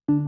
Hello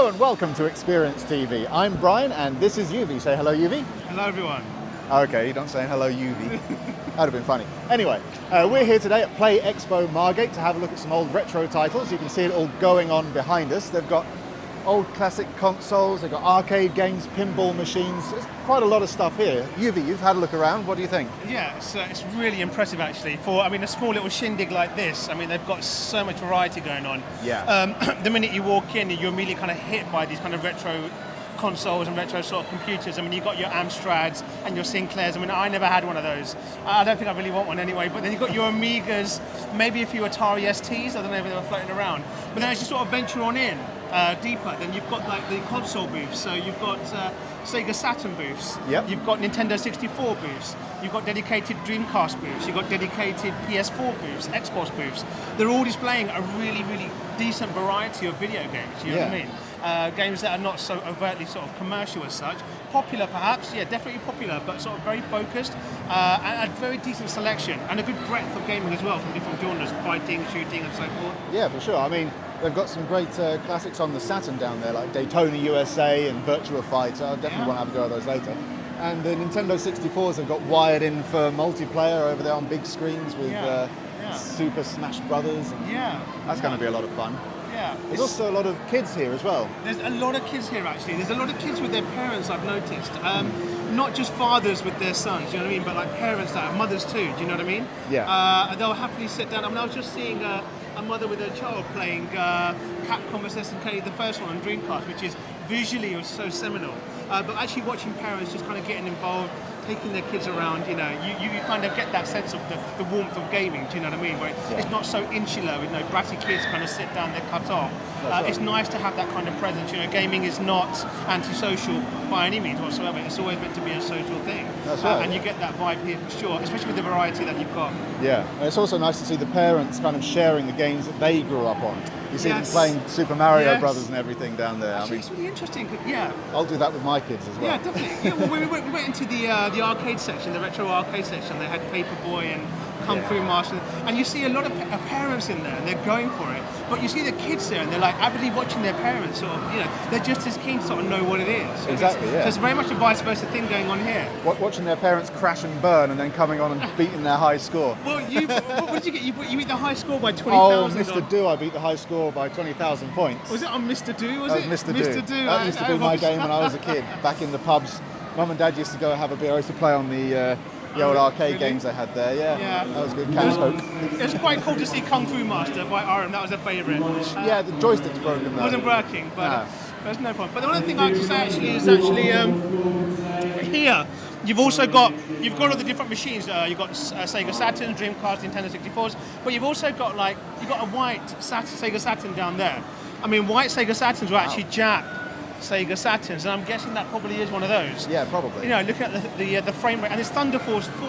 and welcome to Experienced TV. I'm Brian and this is Yuvie. Say hello, Yuvie. Hello everyone. Okay, you don't say hello, Yuvie. That'd have been funny. Anyway, we're here today at Play Expo Margate to have a look at some old retro titles. You can see it all going on behind us. They've got old classic consoles, they've got arcade games, pinball machines. There's quite a lot of stuff here. Yuvie, you've had a look around. What do you think? Yeah, it's really impressive actually. For a small little shindig like this, they've got so much variety going on. Yeah. The minute you walk in, you're immediately kind of hit by these kind of retro consoles and retro sort of computers. You've got your Amstrads and your Sinclairs. I never had one of those. I don't think I really want one anyway. But then you've got your Amigas, maybe a few Atari STs. I don't know if they were floating around. But then as you sort of venture on in deeper, then you've got like the console booths. So you've got Sega Saturn booths. Yep. You've got Nintendo 64 booths. You've got dedicated Dreamcast booths. You've got dedicated PS4 booths, Xbox booths. They're all displaying a really, really decent variety of video games. You know what I mean? Games that are not so overtly sort of commercial as such. Popular perhaps, yeah, definitely popular, but sort of very focused and a very decent selection and a good breadth of gaming as well from different genres, fighting, shooting and so forth. Yeah, for sure. They've got some great classics on the Saturn down there, like Daytona USA and Virtua Fighter. I definitely want to have a go at those later. And the Nintendo 64s have got wired in for multiplayer over there on big screens with Super Smash Brothers. And that's going to be a lot of fun. Yeah. There's also a lot of kids here as well. There's a lot of kids here actually. There's a lot of kids with their parents, I've noticed. Not just fathers with their sons, you know what I mean, but like parents that are mothers too, do you know what I mean? Yeah. They'll happily sit down. I was just seeing a mother with her child playing Capcom vs. SNK, the first one on Dreamcast, which is visually was so seminal. But actually watching parents just kind of getting involved, taking their kids around, you kind of get that sense of the warmth of gaming, do you know what I mean? Where it's not so insular with bratty kids kind of sit down, they're cut off. It's nice to have that kind of presence. Gaming is not antisocial by any means whatsoever. It's always meant to be a social thing. That's right. And you get that vibe here for sure, especially with the variety that you've got. Yeah, and it's also nice to see the parents kind of sharing the games that they grew up on. You see them playing Super Mario Brothers and everything down there. Actually, it's really interesting. Yeah. I'll do that with my kids as well. Yeah, definitely. Yeah, well, we went into the arcade section, the retro arcade section. They had Paperboy and Kung Fu Master, and you see a lot of parents in there, and they're going for it. But you see the kids there, and they're like avidly watching their parents. Sort of, they're just as keen to sort of know what it is. Exactly. So it's very much a vice versa thing going on here. Watching their parents crash and burn, and then coming on and beating their high score. Well, what did you get? You beat the high score by 20,000. Oh, Mr. Do, I beat the high score by 20,000 points. Was it on Mr. Do? Was that it? was Mr. Do. That used to be my game when I was a kid, back in the pubs. Mum and Dad used to go have a beer. I used to play on the old arcade games they had there. Yeah, that was good. It was quite cool to see Kung Fu Master by RM. That was a favourite. Yeah, the joystick's broken though. It wasn't working, but there's no problem. But the other thing I have to say actually is here you've got all the different machines. You've got Sega Saturn, Dreamcast, Nintendo 64s, but you've also got a white Sega Saturn down there. White Sega Saturns were actually Jap Sega Saturns, and I'm guessing that probably is one of those. Yeah, probably. Look at the frame rate, and it's Thunder Force 4.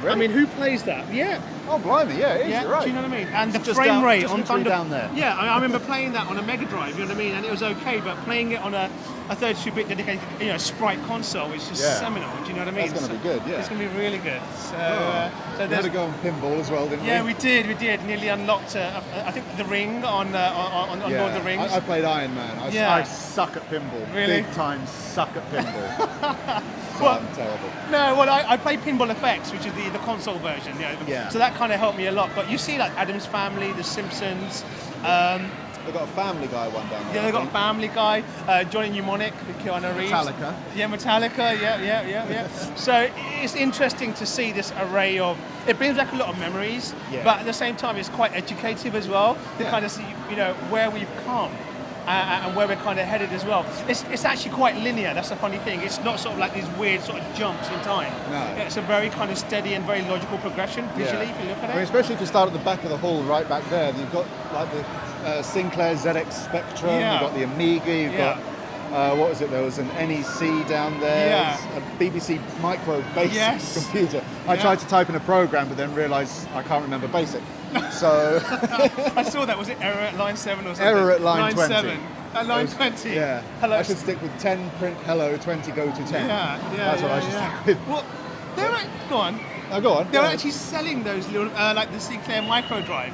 Really? Who plays that? Yeah. Oh, blimey, yeah, it is, you're right. Do you know what I mean? And the Just frame rate just on Thunder... down there. Yeah, I remember playing that on a Mega Drive, you know what I mean? And it was okay, but playing it on a 32-bit dedicated, Sprite console is just seminal, do you know what I mean? That's going to be good, yeah. It's going to be really good. So, you had to go on pinball as well, didn't you? Yeah, we did. Nearly unlocked, I think, the Ring on Lord of the Rings. I played Iron Man. I suck at pinball. Really? Big time suck at pinball. I'm terrible. No, well, I played Pinball Effects, which is the console version. Yeah. So that kind of helped me a lot. But you see, like Addams Family, The Simpsons. They've got a Family Guy one down there. Yeah, they've got a Family Guy. Johnny Mnemonic with Keanu Reeves. Metallica. Yeah, Metallica. Yeah. So it's interesting to see this array of. It brings back a lot of memories, but at the same time, it's quite educative as well to kind of see, where we've come. and where we're kind of headed as well. It's actually quite linear. That's the funny thing. It's not sort of like these weird sort of jumps in time. No. It's a very kind of steady and very logical progression visually. If you look at it. I mean, especially if you start at the back of the hall, right back there, you've got like the Sinclair ZX Spectrum. You've got the Amiga. You've got what was it? There was an NEC down there, a BBC Micro Basic computer. I tried to type in a program, but then realised I can't remember BASIC. So I saw that. Was it error at line 7 or something? Error at line 20. 7. At line 20. Yeah. Hello. I should stick with 10 print hello, 20 go to 10. That's what I should stick with. Well, go on. Oh, go on. They're actually selling those little, like the Sinclair Micro Drive.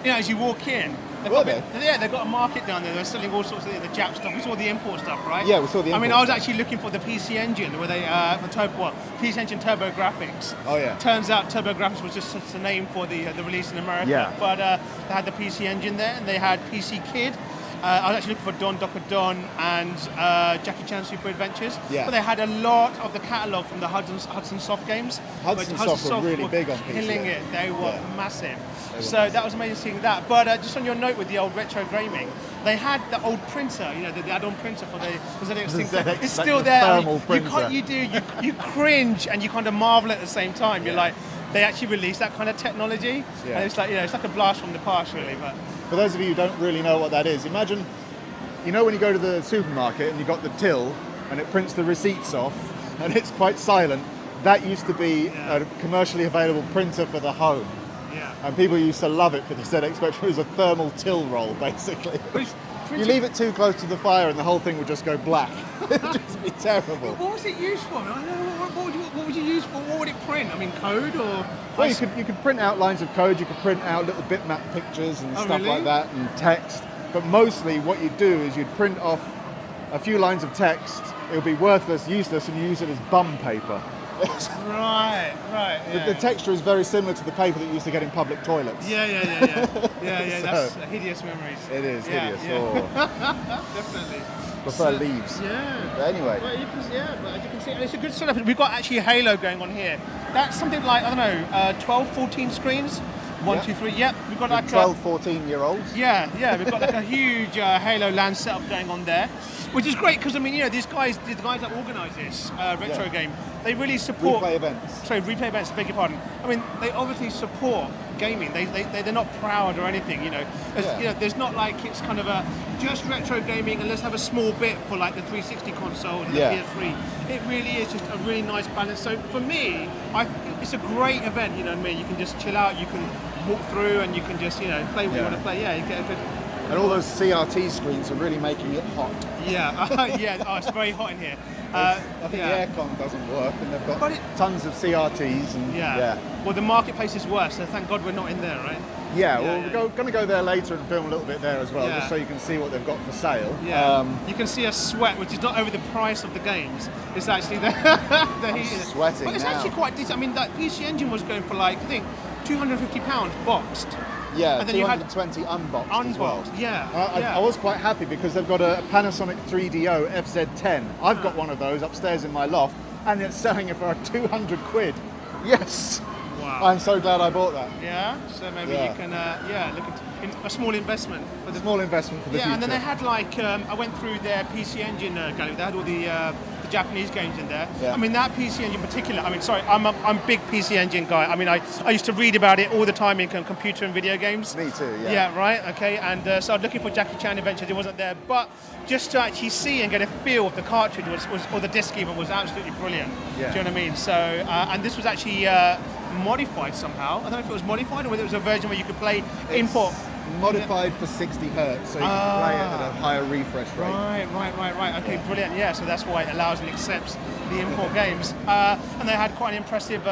You know, as you walk in. Yeah, they've got a market down there. They're selling all sorts of the Jap stuff. We saw the import stuff, right? Yeah, we saw the import I mean, I was actually looking for the PC Engine, where they, PC Engine Turbo Graphics. Oh, yeah. Turns out Turbo Graphics was just a name for the release in America. Yeah. But they had the PC Engine there, and they had PC Kid. I was actually looking for Don Docker Don and Jackie Chan Super Adventures. Yeah. But they had a lot of the catalogue from the Hudson Soft games. Hudson Soft were really big on PC. Killing it. They were massive. So that was amazing seeing that. But just on your note with the old retro gaming, they had the old printer, you know, the add-on printer for the ZX thing. It's still there. Thermal printer. You cringe and you kind of marvel at the same time. You're like, they actually released that kind of technology, and it's like, it's like a blast from the past, really. But for those of you who don't really know what that is, imagine, you know, when you go to the supermarket and you've got the till and it prints the receipts off and it's quite silent. That used to be a commercially available printer for the home. And people used to love it for the ZX Spectrum. It was a thermal till roll, basically. You leave it too close to the fire and the whole thing would just go black. It would just be terrible. What was it used for? I don't know, what would you use for? What would it print? I mean, code or? Well, you could print out lines of code. You could print out little bitmap pictures and stuff like that, and text. But mostly what you'd do is you'd print off a few lines of text. It would be worthless, useless, and you use it as bum paper. Right. The texture is very similar to the paper that you used to get in public toilets. Yeah. So, That's hideous memories. It is hideous. Yeah. Oh. Definitely. Prefer leaves. Yeah. But anyway. Well, but as you can see, it's a good setup. We've got actually Halo going on here. That's something like, I don't know, 12, 14 screens. 1, 2, 3. Yep, we've got like 12, 14-year-olds. Yeah. We've got like a huge Halo LAN setup going on there, which is great because I mean, you know, the guys that organise this retro game, they really support replay events. Sorry, replay events. Beg your pardon. I mean, they obviously support gaming. They're not proud or anything. You know, you know, there's not like it's kind of a just retro gaming and let's have a small bit for like the 360 console and the PS3. It really is just a really nice balance. So for me, it's a great event. You know what I mean? You can just chill out. You can walk through and you can just, you know, play what you want to play. Yeah, you get a good. And all those CRT screens are really making it hot. Yeah, Oh, it's very hot in here. I think the aircon doesn't work, and they've got tons of CRTs. And Well, the marketplace is worse, so thank God we're not in there, right? We're going to go there later and film a little bit there as well, just so you can see what they've got for sale. Yeah. You can see us sweat, which is not over the price of the games. It's actually the heat. Sweating But it's actually quite decent. I mean, that PC Engine was going for like, I think, £250 boxed. Yeah, and then 220 unboxed as well. I was quite happy because they've got a Panasonic 3DO FZ10. I've got one of those upstairs in my loft, and it's selling it for 200 quid. Yes. Wow. I'm so glad I bought that. Yeah. So maybe you can, look at a small investment for the future. And then they had like I went through their PC Engine gallery. They had all the Japanese games in there. Yeah. I mean, that PC Engine in particular, I mean, sorry, I'm a big PC Engine guy. I mean, I used to read about it all the time in computer and video games. Me too, yeah. Yeah, right, okay. And so I was looking for Jackie Chan Adventures, it wasn't there. But just to actually see and get a feel of the cartridge or the disc even was absolutely brilliant. Yeah. Do you know what I mean? So, and this was actually modified somehow. I don't know if it was modified or whether it was a version where you could play import. Modified for 60 hertz, so you can play it at a higher refresh rate. Right. Okay, brilliant. Yeah, so that's why it allows and accepts the import games. And they had quite an impressive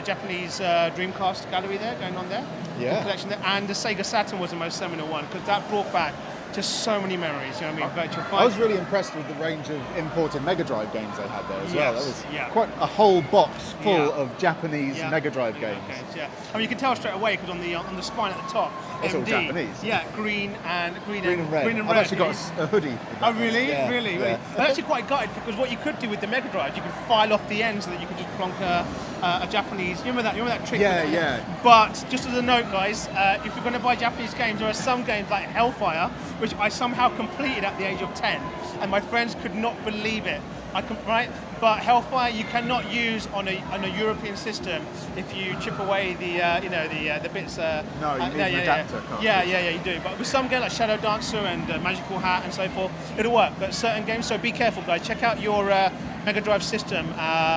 Japanese Dreamcast gallery there going on there. Yeah. Collection there. And the Sega Saturn was the most seminal one because that brought back just so many memories. You know what I mean? Virtual Fighter. I was really impressed with the range of imported Mega Drive games they had there as well. That was quite a whole box full of Japanese Mega Drive games. Yeah. I mean, you can tell straight away because on the spine at the top, it's all Japanese. Yeah, green and red. I've actually got a hoodie. Oh, really? Yeah, really? Yeah. I'm actually quite gutted because what you could do with the Mega Drive, you could file off the end so that you could just plonk a Japanese. You remember that trick? Yeah, with it? yeah. But just as a note, guys, if you're going to buy Japanese games, there are some games like Hellfire, which I somehow completed at the age of 10, and my friends could not believe it. Right? But Hellfire you cannot use on a European system if you chip away the bits. No, you need an adapter. Yeah, you do. But with some games like Shadow Dancer and Magical Hat and so forth, it'll work. But certain games, so be careful, guys. Check out your Mega Drive system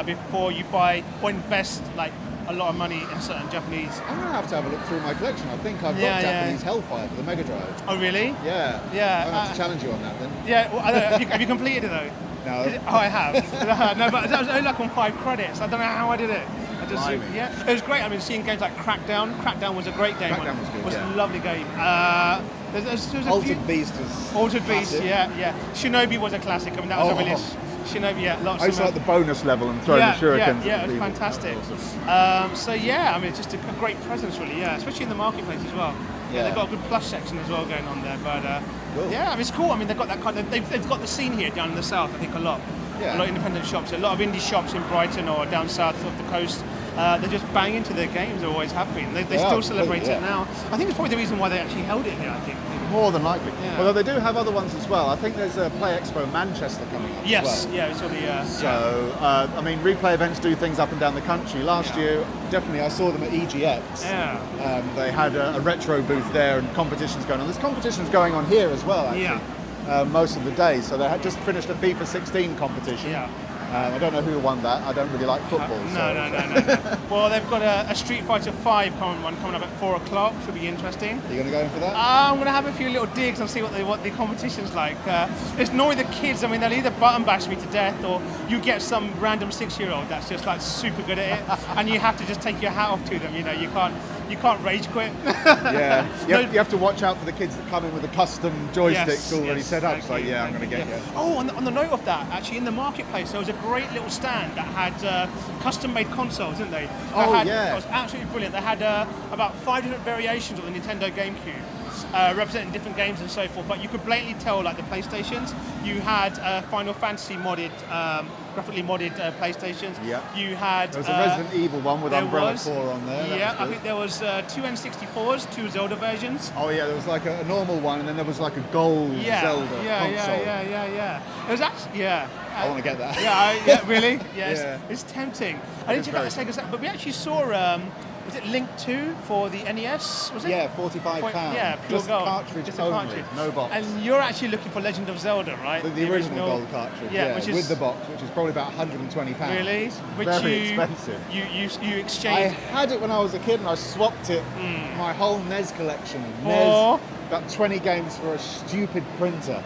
before you buy or invest like a lot of money in certain Japanese. I'm going to have a look through my collection. I think I've got Japanese Hellfire for the Mega Drive. Oh, really? Yeah. Yeah. I'll have to challenge you on that then. Yeah. Well, I don't know. Have you completed it though? No. Oh, I have. No, but that was only like on 5 credits. I don't know how I did it. It was great. I mean, seeing games like Crackdown. Crackdown was a great game. Crackdown was good. It was a lovely game. There's Altered Beast is Altered Beast. classic. Yeah. Shinobi was a classic. I mean, that was a really Shinobi. Yeah, lots. I used to like the bonus level and throwing the shurikens. Yeah, it was fantastic. Awesome. So yeah, I mean, it's just a great presence, really. Yeah, especially in the marketplace as well. Yeah, they've got a good plush section as well going on there. But cool. yeah, I mean, it's cool. I mean, they've got that kind of they've got the scene here down in the south. I think a lot. Yeah. A lot of independent shops, a lot of indie shops in Brighton or down south of the coast. They just bang into their games. They always have been. They still celebrate it now. I think it's probably the reason why they actually held it here. I think. More than likely. Yeah. Although they do have other ones as well. I think there's a Play Expo Manchester coming up. Yes. As well. Yeah. We saw the. So I mean, replay events do things up and down the country. Last year, definitely, I saw them at EGX. Yeah. They had a retro booth there and competitions going on. There's competitions going on here as well, actually. Yeah. Most of the day. So they had just finished a FIFA 16 competition. Yeah. I don't know who won that. I don't really like football. No. Well, they've got a Street Fighter 5 coming up at 4 o'clock. Should be interesting. Are you going to go in for that? I'm going to have a few little digs and see what the competition's like. It's normally the kids. I mean, they'll either button bash me to death, or you get some random 6-year-old that's just like super good at it, and you have to just take your hat off to them. You know, you can't rage quit. Yeah, you have to watch out for the kids that come in with the custom joysticks already set up. Exactly, So yeah, I'm going to get you. Oh, on the note of that, actually, in the marketplace there was a great little stand that had custom-made consoles, didn't they? It was absolutely brilliant. They had about 5 different variations of the Nintendo GameCube, representing different games and so forth. But you could blatantly tell, like the PlayStations, you had Final Fantasy modded. Graphically modded PlayStations. Yeah. You had. There was a Resident Evil one with Umbrella Core on there. Yeah, I think there was 2 N64s, 2 Zelda versions. Oh yeah, there was like a normal one, and then there was like a gold Zelda console. Yeah. It was actually I want to get that. Yeah, really? Yes. Yeah. It's tempting. I didn't check out the Sega set, but we actually saw. Was it Link 2 for the NES? Was it? Yeah, £45. Yeah, pure just gold. Cartridge Just only, cartridge. no box. And you're actually looking for Legend of Zelda, right? The original gold cartridge, which is, with the box, which is probably about £120. Really? Which very expensive. You I exchanged. had it when I was a kid, and I swapped it. My whole NES collection. NES, about 20 games for a stupid printer.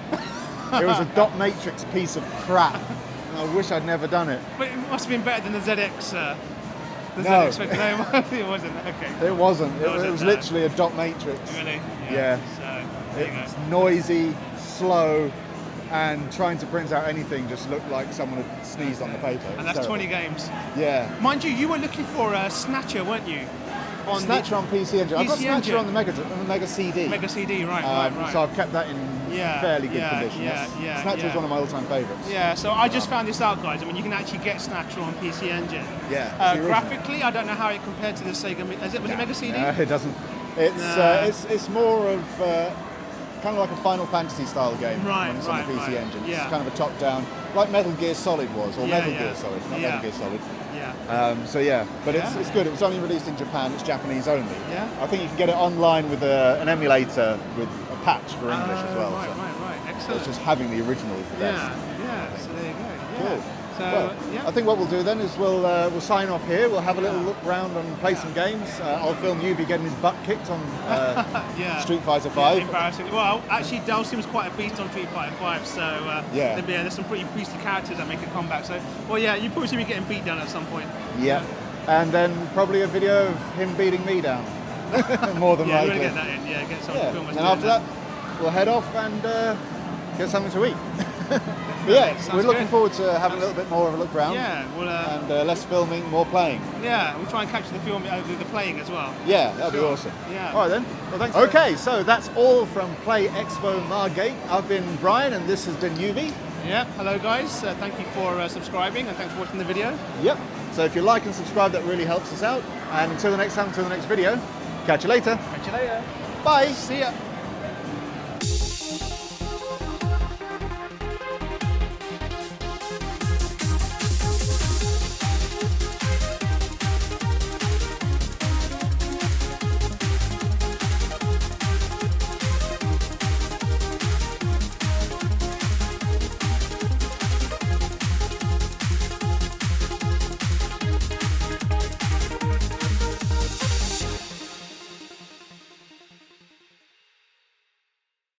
It was a dot matrix piece of crap. And I wish I'd never done it. But it must have been better than the ZX. No. ZX, it wasn't. Okay. It wasn't. It was no. literally a dot matrix. Really? Yeah. So there you It's go. noisy, slow, and trying to print out anything just looked like someone had sneezed on the paper. And that's 20 games. Yeah. Mind you, you were looking for a Snatcher, weren't you? Snatcher on PC Engine. I've got PC Snatcher Engine. on the Mega CD. Mega CD, right. So I've kept that in fairly good condition. Snatcher is one of my all-time favourites. Yeah, so I just found this out, guys. I mean, you can actually get Snatcher on PC Engine. Yeah. Graphically, I don't know how it compared to the Sega. Was it Mega CD? No, it doesn't. It's more of kind of like a Final Fantasy style game when it's on the PC Engine. Yeah. It's kind of a top-down, like Metal Gear Solid was, or Metal Gear Solid, not Metal Gear Solid. Yeah. But it's good. It was only released in Japan. It's Japanese only. Yeah. I think you can get it online with an emulator with a patch for English as well. Right. So Excellent. it's just having the original is the best. Yeah. So there you go. Yeah. Cool. So I think what we'll do then is we'll sign off here. We'll have a little look round and play some games. I'll film Yuvie getting his butt kicked on Street Fighter 5. Embarrassing. Well, actually, Dalsim's quite a beast on Street Fighter 5, so there's some pretty beastly characters that make a comeback. So, you probably see me getting beat down at some point. Yeah, and then probably a video of him beating me down. More than likely. We're gonna get that in. Yeah, get someone to film us. And after that, we'll head off and get something to eat. We're looking forward to having a little bit more of a look around. Yeah, and less filming, more playing. Yeah, we'll try and capture the playing as well. Yeah, that'll be awesome. Yeah. All right then. Well, thanks. Okay, so that's all from Play Expo Margate. I've been Brian, and this has been Yuvie. Yeah. Hello, guys. Thank you for subscribing, and thanks for watching the video. Yep. So if you like and subscribe, that really helps us out. And until the next time, until the next video, catch you later. Catch you later. Bye. See ya.